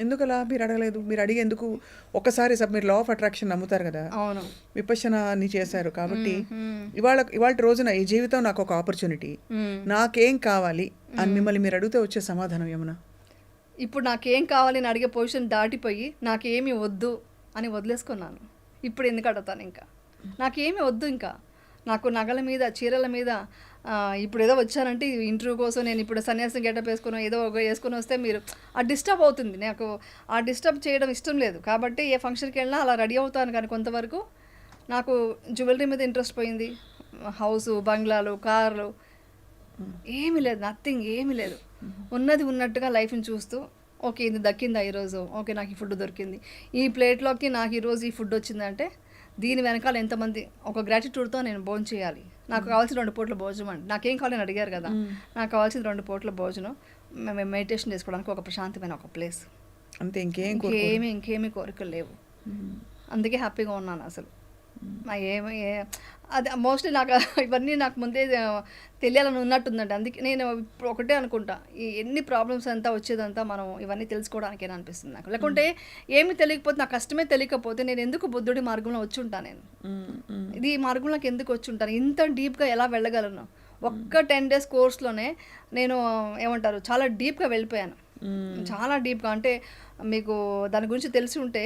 ఎందుకలా మీరు అడగలేదు? మీరు అడిగి ఎందుకు ఒక్కసారి మీరు లా ఆఫ్ అట్రాక్షన్ నమ్ముతారు కదా! అవును. విపశ్యనని చేశారు కాబట్టి హ్మ్. ఇవాల్టి రోజున ఈ జీవితం నాకు ఒక ఆపర్చునిటీ. హ్మ్. నాకేం కావాలి అని మిమ్మల్ని మీరు అడిగితే వచ్చే సమాధానం ఏమన్నా? ఇప్పుడు నాకేం కావాలి అని అడిగే పొజిషన్ దాటిపోయి నాకేమి వద్దు అని వదిలేసుకున్నాను. ఇప్పుడు ఎందుకు అడుగుతాను ఇంకా? నాకేమి వద్దు ఇంకా. నాకు నగల మీద, చీరల మీద ఇప్పుడు ఏదో వచ్చానంటే ఇంటర్వ్యూ కోసం నేను ఇప్పుడు సన్యాసం గెటప్ వేసుకుని ఏదో ఒక వేసుకొని వస్తే మీరు డిస్టర్బ్ అవుతుంది. నాకు డిస్టర్బ్ చేయడం ఇష్టం లేదు. కాబట్టి ఏ ఫంక్షన్కి వెళ్ళినా అలా రెడీ అవుతాను. కానీ కొంతవరకు నాకు జ్యువెలరీ మీద ఇంట్రెస్ట్ పోయింది. హౌసు, బంగ్లాలు, కార్లు ఏమీ లేదు, నథింగ్, ఏమీ లేదు. ఉన్నది ఉన్నట్టుగా లైఫ్ని చూస్తూ ఓకే ఇది దక్కిందా ఈరోజు, ఓకే నాకు ఈ ఫుడ్ దొరికింది, ఈ ప్లేట్లోకి నాకు ఈరోజు ఈ ఫుడ్ వచ్చిందంటే దీని వెనకాల ఎంతమంది ఒక గ్రాటిట్యూడ్తో నేను భోజనం చేయాలి. నాకు కావాల్సిన 2 పూట్ల భోజనం అండి. నాకేం కావాలని అడిగారు కదా, నాకు కావాల్సిన 2 పూట్ల భోజనం, మేము మెడిటేషన్ చేసుకోవడానికి ఒక ప్రశాంతమైన ఒక ప్లేస్, అంతే. ఇంకేమీ కోరికలు లేవు. అందుకే హ్యాపీగా ఉన్నాను అసలు. అది మోస్ట్లీ నాకు ఇవన్నీ నాకు ముందే తెలియాలని ఉన్నట్టుందండి. అందుకే నేను ఇప్పుడు ఒకటే అనుకుంటా, ఈ ఎన్ని ప్రాబ్లమ్స్ అంతా వచ్చేదంతా మనం ఇవన్నీ తెలుసుకోవడానికే అనిపిస్తుంది నాకు. లేకుంటే ఏమి తెలియకపోతే, నాకు కష్టమే తెలియకపోతే నేను ఎందుకు బుద్ధుడి మార్గంలో వచ్చి ఉంటాను? నేను ఇది ఈ మార్గంలోకి ఎందుకు వచ్చి ఉంటాను? ఇంత డీప్గా ఎలా వెళ్ళగలను? ఒక్క 10 days కోర్స్లోనే నేను ఏమంటారు చాలా డీప్గా వెళ్ళిపోయాను. చాలా డీప్గా. అంటే మీకు దాని గురించి తెలిసి ఉంటే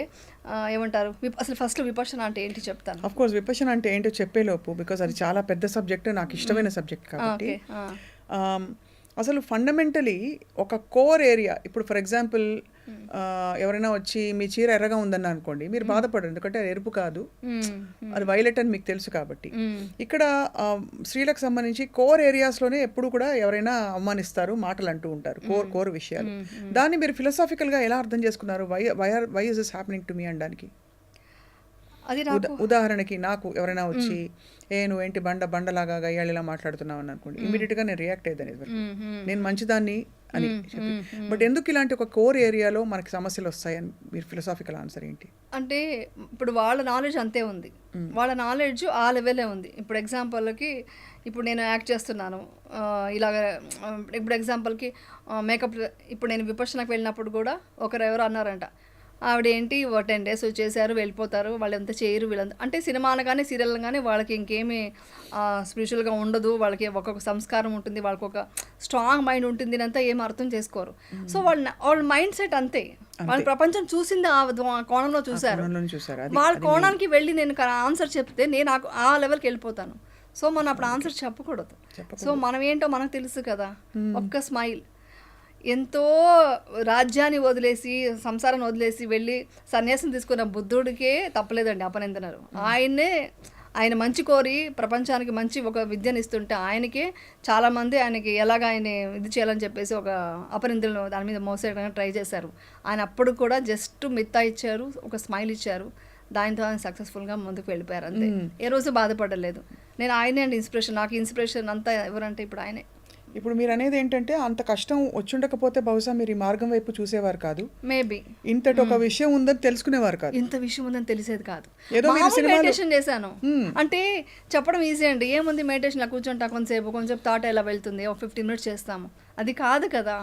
ఏమంటారు, అసలు ఫస్ట్ విపర్శన అంటే ఏంటి చెప్తాను. ఆఫ్ కోర్స్ విపర్శన అంటే ఏంటో చెప్పేలోపు, బికాజ్ అది చాలా పెద్ద సబ్జెక్ట్, నాకు ఇష్టమైన సబ్జెక్ట్ కాబట్టి. అసలు ఫండమెంటలీ ఒక కోర్ ఏరియా, ఇప్పుడు ఫర్ ఎగ్జాంపుల్ ఎవరైనా వచ్చి మీ చీర ఎర్రగా ఉందని అనుకోండి, మీరు బాధపడరు, ఎందుకంటే అది ఎరుపు కాదు, అది వైలెట్ అని మీకు తెలుసు కాబట్టి. ఇక్కడ స్త్రీలకు సంబంధించి కోర్ ఏరియాస్లోనే ఎప్పుడు కూడా ఎవరైనా అవమానిస్తారు, మాటలు అంటూ ఉంటారు, కోర్ విషయాలు. దాన్ని మీరు ఫిలాసాఫికల్గా ఎలా అర్థం చేసుకున్నారు? Why is this happening to me అనడానికి? అది ఉదాహరణకి నాకు ఎవరైనా వచ్చి నువ్వేంటి బండలాగా గయ్యాళిలా మాట్లాడుతున్నావు అని అనుకోండి, ఇమీడియట్గా నేను రియాక్ట్ అయ్యేదాన్ని, నేను మంచిదాన్ని అని చెప్పి. బట్ ఎందుకు ఇలాంటి ఒక కోర్ ఏరియాలో మనకి సమస్యలు వస్తాయని మీరు ఫిలాసాఫికల్ ఆన్సర్ ఏంటి? అంటే ఇప్పుడు వాళ్ళ నాలెడ్జ్ అంతే ఉంది, వాళ్ళ నాలెడ్జ్ ఆ లెవెలే ఉంది. ఇప్పుడు ఎగ్జాంపుల్కి ఇప్పుడు నేను యాక్ట్ చేస్తున్నాను ఇలాగ, ఇప్పుడు ఎగ్జాంపుల్కి మేకప్, ఇప్పుడు నేను విపర్శనకు వెళ్ళినప్పుడు కూడా ఎవరు అన్నారంట, ఆవిడ ఏంటి 10 days వచ్చేసారు వెళ్ళిపోతారు, వాళ్ళు ఎంత చేయరు వీళ్ళంతా, అంటే సినిమాలు కానీ సీరియల్ కానీ వాళ్ళకి ఇంకేమీ స్పిరిచువల్గా ఉండదు, వాళ్ళకి ఒక్కొక్క సంస్కారం ఉంటుంది, వాళ్ళకి ఒక స్ట్రాంగ్ మైండ్ ఉంటుంది, అంతా ఏం అర్థం చేసుకోరు. సో వాళ్ళ మైండ్ సెట్ అంతే, వాళ్ళ ప్రపంచం చూసింది ఆ కోణంలో చూశారు. వాళ్ళ కోణానికి వెళ్ళి నేను ఆన్సర్ చెప్తే నేను ఆ లెవెల్కి వెళ్ళిపోతాను. సో మనం అప్పుడు ఆన్సర్ చెప్పకూడదు. సో మనం ఏంటో మనకు తెలుసు కదా. ఒక్క స్మైల్, ఎంతో రాజ్యాన్ని వదిలేసి సంసారాన్ని వదిలేసి వెళ్ళి సన్యాసం తీసుకున్న బుద్ధుడికే తప్పలేదండి అపనిందనరు. ఆయన మంచి కోరి ప్రపంచానికి మంచి ఒక విద్యను ఇస్తుంటే ఆయనకే చాలామంది ఆయనకి ఎలాగ ఆయన ఇది చేయాలని చెప్పేసి ఒక అపనిందలను దాని మీద మోసేయడానికి ట్రై చేశారు. ఆయన అప్పుడు కూడా జస్ట్ మిత్తా ఇచ్చారు, ఒక స్మైల్ ఇచ్చారు, దానితో ఆయన సక్సెస్ఫుల్గా ముందుకు వెళ్ళిపోయారు అంతే. ఏ రోజు బాధపడలేదు. నేను ఆయనే అండి ఇన్స్పిరేషన్, నాకు ఇన్స్పిరేషన్ అంతా ఎవరంటే ఇప్పుడు ఆయనే. ఇప్పుడు మీరు అనేది ఏంటంటే అంత కష్టం వచ్చుండకపోతే బహుశా మీరు ఈ మార్గం వైపు చూసేవారు కాదు, మేబీ ఇంతటి ఒక విషయం ఉందని తెలుసుకునేవారు కాదు, ఇంత విషయం ఉందని తెలిసేది కాదు. మెడిటేషన్ చేశాను అంటే చెప్పడం ఈజీ అండి, ఏముంది మెడిటేషన్ కూర్చుంటా కొంచెం థాట్ ఎలా వెళ్తుంది, ఒక 15 minutes చేస్తాము, అది కాదు కదా.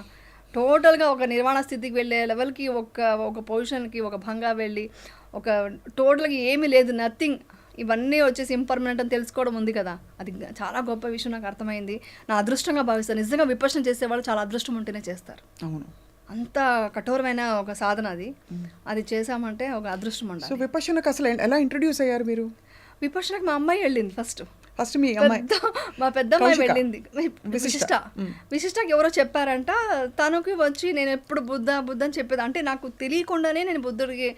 టోటల్గా ఒక నిర్వాణ స్థితికి వెళ్ళే లెవెల్కి ఒక పొజిషన్కి ఒక భంగా వెళ్ళి ఒక టోటల్గా ఏమీ లేదు, నథింగ్, ఇవన్నీ వచ్చేసి ఇంపర్మనెంట్ అని తెలుసుకోవడం ఉంది కదా, అది చాలా గొప్ప విషయం. నాకు అర్థమైంది, నా అదృష్టంగా భావిస్తాను. నిజంగా విపర్శన చేసేవాళ్ళు చాలా అదృష్టం ఉంటేనే చేస్తారు. అవును, అంత కఠోరమైన ఒక సాధన అది చేసామంటే ఒక అదృష్టం ఉండాలి. సో విపర్శనకు అసలు ఎలా ఇంట్రడ్యూస్ అయ్యారు మీరు? విపర్శనకు మా అమ్మాయి వెళ్ళింది ఫస్ట్ మీ అమ్మాయి, మా పెద్ద అమ్మాయి వెళ్ళింది. విశిష్టకి ఎవరో చెప్పారంట, తనకి వచ్చి నేను ఎప్పుడు బుద్ధ అని చెప్పేది, అంటే నాకు తెలియకుండానే నేను బుద్ధుడికి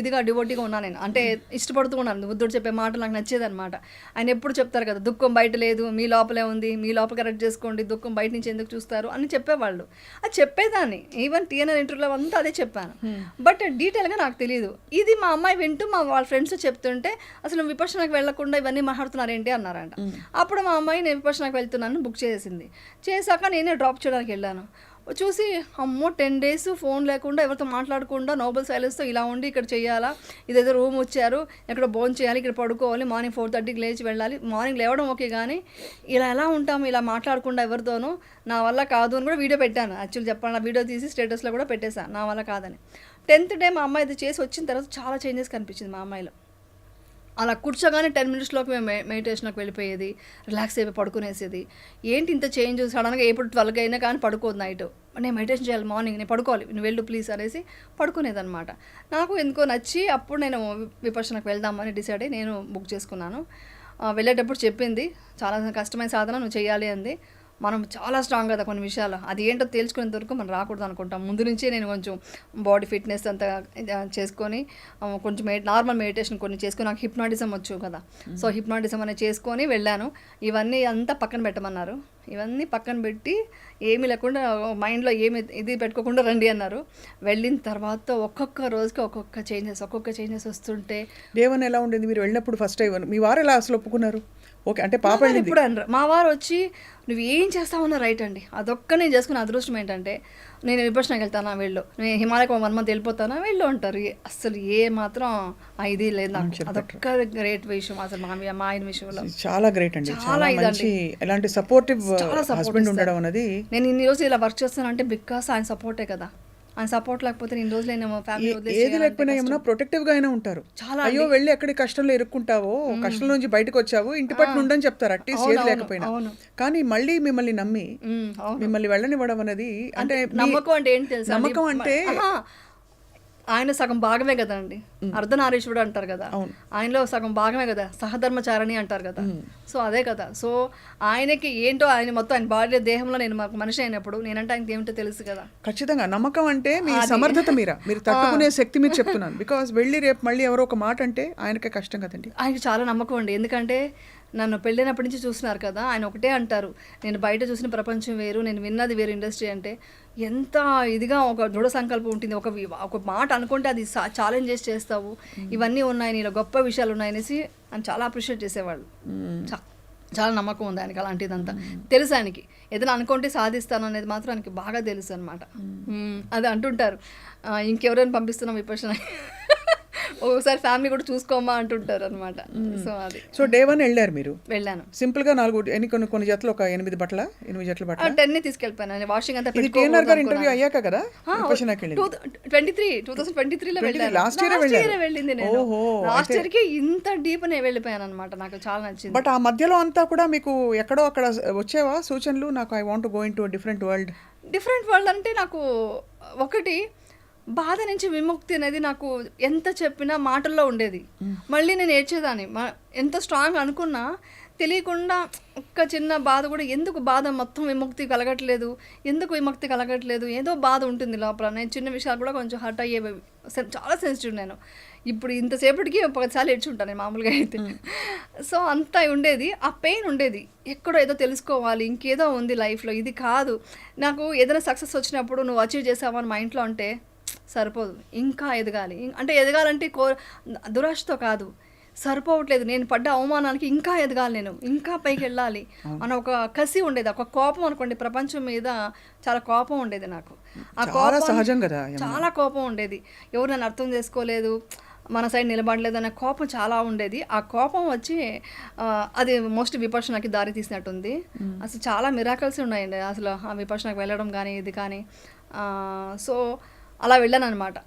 ఇదిగా డివోటీగా ఉన్నాను, నేను అంటే ఇష్టపడుతూ ఉన్నాను, బుద్ధుడు చెప్పే మాటలు నాకు నచ్చేదనమాట. ఆయన ఎప్పుడు చెప్తారు కదా, దుఃఖం బయట లేదు మీ లోపలే ఉంది, మీ లోపల కరెక్ట్ చేసుకోండి, దుఃఖం బయట నుంచి ఎందుకు చూస్తారు అని చెప్పేవాళ్ళు. అది చెప్పేదాన్ని, ఈవెన్ టీఎన్ఆర్ ఇంటర్వ్యూలో అంతా అదే చెప్పాను, బట్ డీటెయిల్గా నాకు తెలియదు. ఇది మా అమ్మాయి వింటూ వాళ్ళ ఫ్రెండ్స్ చెప్తుంటే అసలు విపర్శనకు వెళ్లకుండా ఇవన్నీ మాట్లాడుతున్నారు ఏంటి అన్నారంట. అప్పుడు మా అమ్మాయి నేను విపర్శనకు వెళ్తున్నాను బుక్ చేసింది. చేశాక నేనే డ్రాప్ చేయడానికి వెళ్ళాను. చూసి అమ్మో 10 days ఫోన్ లేకుండా ఎవరితో మాట్లాడకుండా నోబెల్ సైలెన్స్తో ఇలా ఉండి ఇక్కడ చేయాలా, ఇదేదో రూమ్ వచ్చారు, ఇక్కడ భోజనం చేయాలి, ఇక్కడ పడుకోవాలి, మార్నింగ్ 4:30కి లేచి వెళ్ళాలి, మార్నింగ్ లేవడం ఓకే కానీ ఇలా ఎలా ఉంటాము ఇలా మాట్లాడకుండా ఎవరితోనూ, నా వల్ల కాదు అని కూడా వీడియో పెట్టాను. యాక్చువల్లీ చెప్పాను, వీడియో తీసి స్టేటస్లో కూడా పెట్టేశాను, నా వల్ల కాదని. 10th డే మా అమ్మాయి ఇది చేసి వచ్చిన తర్వాత చాలా చేంజెస్ కనిపించింది మా అమ్మాయిలో. అలా కూర్చోగానే 10 మినిట్స్లోకి మేము మెడిటేషన్లోకి వెళ్ళిపోయేది, రిలాక్స్ అయిపోయి పడుకునేసేది. ఏంటి ఇంత చేంజ్, సడన్గా ఎప్పుడు 12 అయినా కానీ పడుకోదు నైట్, నేను మెడిటేషన్ చేయాలి మార్నింగ్, నేను పడుకోవాలి, నువ్వు వెళ్ళు ప్లీజ్ అనేసి పడుకునేదనమాట. నాకు ఎందుకో నచ్చి అప్పుడు నేను విపర్శనకు వెళ్దామని డిసైడ్ అయ్యి నేను బుక్ చేసుకున్నాను. వెళ్ళేటప్పుడు చెప్పింది, చాలా కష్టమైన సాధన నువ్వు చేయాలి అంది. మనం చాలా స్ట్రాంగ్ కదా కొన్ని విషయాలు, అది ఏంటో తేల్చుకునేంత వరకు మనం రాకూడదు అనుకుంటాం. ముందు నుంచే నేను కొంచెం బాడీ ఫిట్నెస్ అంతా చేసుకొని కొంచెం నార్మల్ మెడిటేషన్ కొన్ని చేసుకొని, నాకు హిప్నాటిజం వచ్చు కదా, సో హిప్నాటిజం అనేది చేసుకొని వెళ్ళాను. ఇవన్నీ అంతా పక్కన పెట్టమన్నారు. ఇవన్నీ పక్కన పెట్టి ఏమీ లేకుండా మైండ్లో ఏమి ఇది పెట్టుకోకుండా రండి అన్నారు. వెళ్ళిన తర్వాత ఒక్కొక్క రోజుకి ఒక్కొక్క చేంజెస్ వస్తుంటే. దేవన్ ఎలా ఉండేది మీరు వెళ్ళినప్పుడు ఫస్ట్ టైం? మీ వారు ఎలా అసలు ఒప్పుకున్నారు? ఓకే అంటే పాప ఇప్పుడు అనరు, మా వారు వచ్చి నువ్వు ఏం చేస్తావన్నా రైట్ అండి. అదొక్క నేను చేసుకున్న అదృష్టం ఏంటంటే, నేను విపర్శనకి వెళ్తానా వెళ్ళు, నేను హిమాలయకు 1 month వెళ్ళిపోతానా వెళ్ళు అంటారు. అసలు ఏ మాత్రం ఇది లేదు నాకు. అదొక్క గ్రేట్ విషయం అసలు మా ఆయన విషయంలో. చాలా గ్రేట్ అండి, చాలా మంచి ఎలాంటి సపోర్టివ్ హస్బెండ్ ఉండడం అనేది. నేను ఇన్ని రోజులు ఇలా వర్క్ చేస్తానంటే బికాస్ ఆయన సపోర్టే కదా. ఆయన సపోర్ట్ లేకపోతే ఇన్ని రోజులు నేను ఫ్యామిలీ ఏది లేకపోయినా ఏమన్నా ప్రొటెక్టివ్ గా అయినా ఉంటారు. చాలా అయ్యో వెళ్ళి ఎక్కడి కష్టంలో ఇరుక్కుంటావో, కష్టం నుంచి బయటకు వచ్చావు, ఇంటి పట్టు ఉండని చెప్తారు అట్లీస్ట్ ఏది లేకపోయినా. కానీ మళ్ళీ మిమ్మల్ని నమ్మి మిమ్మల్ని వెళ్ళనివ్వడం అనేది అంటే నమ్మకం అంటే ఏంటి తెలుసా? నమ్మకం అంటే ఆయన సగం భాగమే కదా అండి, అర్ధనారీశ్వరుడు అంటారు కదా, ఆయనలో సగం భాగమే కదా, సహధర్మచారణి అంటారు కదా. సో అదే కదా. సో ఆయనకి ఏంటో ఆయన మొత్తం ఆయన బాడీ దేహంలో నేను మాకు మనిషి అయినప్పుడు నేనంటే ఆయనకి ఏమిటో తెలుసు కదా. ఖచ్చితంగా నమ్మకం అంటే మీ సమర్థత మీరు తట్టుకునే శక్తి మీరు చెప్తున్నాను. బికాస్ వెళ్ళి రేపు మళ్ళీ ఎవరో ఒక మాట అంటే ఆయనకే కష్టం కదండి. ఆయనకి చాలా నమ్మకం అండి, ఎందుకంటే నన్ను పెళ్ళినప్పటి నుంచి చూస్తున్నారు కదా. ఆయన ఒకటే అంటారు, నేను బయట చూసిన ప్రపంచం వేరు, నేను విన్నది వేరు ఇండస్ట్రీ అంటే. ఎంత ఇదిగా ఒక దృఢ సంకల్పం ఉంటుంది, ఒక మాట అనుకుంటే అది ఛాలెంజ్ చేస్తావు, ఇవన్నీ ఉన్నాయి నీలో, గొప్ప విషయాలు ఉన్నాయనేసి అని చాలా అప్రిషియేట్ చేసేవాళ్ళు. చాలా నమ్మకం ఉంది ఆయనకి అలాంటిదంతా తెలుసు. ఆయనకి ఏదైనా అనుకుంటే సాధిస్తాను అనేది మాత్రం ఆయనకి బాగా తెలుసు అనమాట. అది అంటుంటారు, ఇంకెవరైనా పంపిస్తున్నాం విపర్శన, ఒకసారి ఫ్యామిలీ కూడా చూసుకోమా అంటుంటారు అనమాట. సో డే 1 వెళ్ళారు మీరు? వెళ్ళాను. సింపుల్ గా 4 కొన్ని జతలు, ఒక 8 జతల బట్టల 10 తీసుకెళ్ళిపోయాను. వాషింగ్ అంతా ఇంటర్వ్యూ అయ్యాక కదా 2023లో వెళ్ళాను. లాస్ట్ ఇయర్ వెళ్ళింది నేను. లాస్ట్ ఇయర్ కి ఇంత డీప్ నే వెళ్ళిపోయాను అనమాట. నాకు చాలా నచ్చింది. బట్ ఆ మధ్యలో అంతా కూడా మీకు ఎక్కడో అక్కడ వచ్చేవా సూచనలు, నాకు I want to go into different world అంటే నాకు ఒకటి బాధ నుంచి విముక్తి అనేది నాకు ఎంత చెప్పినా మాటల్లో ఉండేది. మళ్ళీ నేను ఏడ్చేదాన్ని. ఎంత స్ట్రాంగ్ అనుకున్నా తెలియకుండా ఒక్క చిన్న బాధ కూడా, ఎందుకు బాధ మొత్తం విముక్తి కలగట్లేదు, ఏదో బాధ ఉంటుంది లోపల. నేను చిన్న విషయాలు కూడా కొంచెం హర్ట్ అయ్యేవి, చాలా సెన్సిటివ్ నేను. ఇప్పుడు ఇంతసేపటికి 10 ఏడ్చుంటాను నేను మామూలుగా అయితే. సో అంతా ఉండేది, ఆ పెయిన్ ఉండేది. ఎక్కడో ఏదో తెలుసుకోవాలి, ఇంకేదో ఉంది లైఫ్లో, ఇది కాదు. నాకు ఏదైనా సక్సెస్ వచ్చినప్పుడు నువ్వు అచీవ్ చేసావని మా ఇంట్లో అంటే సరిపోదు, ఇంకా ఎదగాలి. అంటే ఎదగాలంటే దురాశతో కాదు, సరిపోవట్లేదు, నేను పడ్డ అవమానానికి ఇంకా ఎదగాలి, నేను ఇంకా పైకి వెళ్ళాలి అన్న ఒక కసి ఉండేది, ఒక కోపం అనుకోండి. ప్రపంచం మీద చాలా కోపం ఉండేది నాకు. ఆ కోపం సహజం కదా, చాలా కోపం ఉండేది. ఎవరు నన్ను అర్థం చేసుకోలేదు, మన సైడ్ నిలబడలేదు అనే కోపం చాలా ఉండేది. ఆ కోపం వచ్చి అది మోస్ట్ విపర్శనకి దారి తీసినట్టుంది. అసలు చాలా మిరాకల్స్ ఉన్నాయండి అసలు ఆ విపర్శనకి వెళ్ళడం కానీ ఇది కానీ. సో అలా వెళ్ళాను అనమాట.